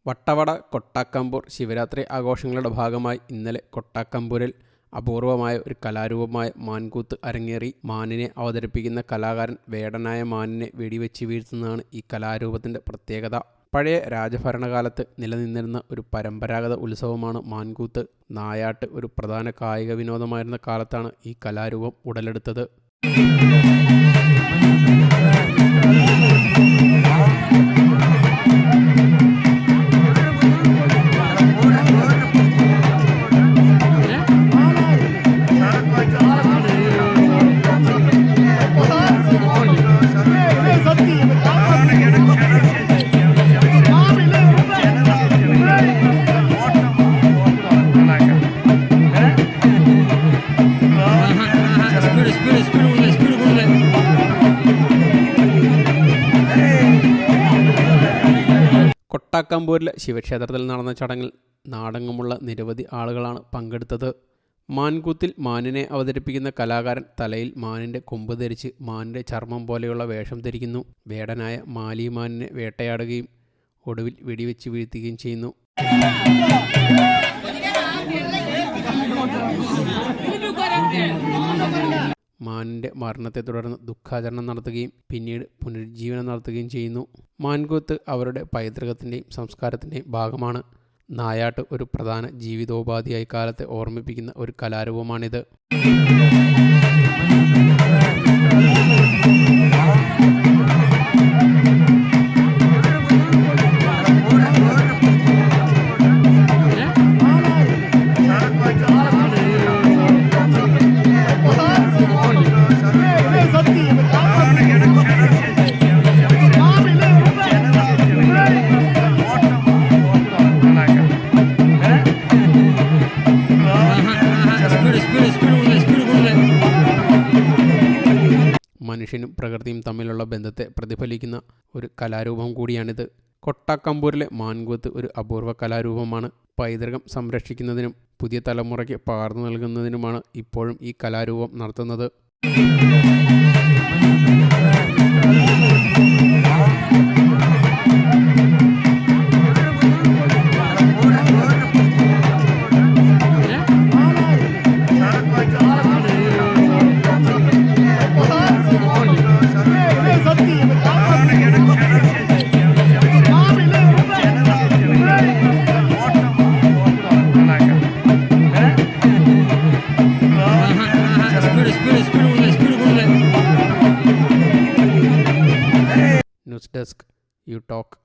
വട്ടവട കൊട്ടാക്കമ്പൂർ ശിവരാത്രി ആഘോഷങ്ങളുടെ ഭാഗമായി ഇന്നലെ കൊട്ടാക്കമ്പൂരിൽ അപൂർവമായ ഒരു കലാരൂപമായ മാൻകൂത്ത് അരങ്ങേറി. മാനിനെ അവതരിപ്പിക്കുന്ന കലാകാരൻ വേടനായ മാനിനെ വെടിവെച്ച് വീഴ്ത്തുന്നതാണ് ഈ കലാരൂപത്തിൻ്റെ പ്രത്യേകത. പഴയ രാജഭരണകാലത്ത് നിലനിന്നിരുന്ന ഒരു പരമ്പരാഗത ഉത്സവമാണ് മാൻകൂത്ത്. നായാട്ട് ഒരു പ്രധാന കായിക വിനോദമായിരുന്ന കാലത്താണ് ഈ കലാരൂപം ഉടലെടുത്തത്. കൊട്ടാക്കമ്പൂരിലെ ശിവക്ഷേത്രത്തിൽ നടന്ന ചടങ്ങിൽ നാടെങ്ങുമുള്ള നിരവധി ആളുകളാണ് പങ്കെടുത്തത്. മാൻകൂത്തിൽ മാനിനെ അവതരിപ്പിക്കുന്ന കലാകാരൻ തലയിൽ മാനിൻ്റെ കൊമ്പ് ധരിച്ച് മാനിൻ്റെ ചർമ്മം പോലെയുള്ള വേഷം ധരിക്കുന്നു. വേടനായ മാലി മാനിനെ വേട്ടയാടുകയും ഒടുവിൽ വെടിവെച്ച് വീഴ്ത്തുകയും ചെയ്യുന്നു. മാനിൻ്റെ മരണത്തെ തുടർന്ന് ദുഃഖാചരണം നടത്തുകയും പിന്നീട് പുനരുജ്ജീവനം നടത്തുകയും ചെയ്യുന്നു. മാൻകൂത്ത് അവരുടെ പൈതൃകത്തിൻ്റെയും സംസ്കാരത്തിൻ്റെയും ഭാഗമാണ്. നായാട്ട് ഒരു പ്രധാന ജീവിതോപാധിയായി കാലത്തെ ഓർമ്മിപ്പിക്കുന്ന ഒരു കലാരൂപമാണിത്. മനുഷ്യനും പ്രകൃതിയും തമ്മിലുള്ള ബന്ധത്തെ പ്രതിഫലിക്കുന്ന ഒരു കലാരൂപം കൂടിയാണിത്. കൊട്ടാക്കമ്പൂരിലെ മാൻകൂത്ത് ഒരു അപൂർവ കലാരൂപമാണ്. പൈതൃകം സംരക്ഷിക്കുന്നതിനും പുതിയ തലമുറയ്ക്ക് പകർന്നു നൽകുന്നതിനുമാണ് ഇപ്പോഴും ഈ കലാരൂപം നടത്തുന്നത്. News desk you talk.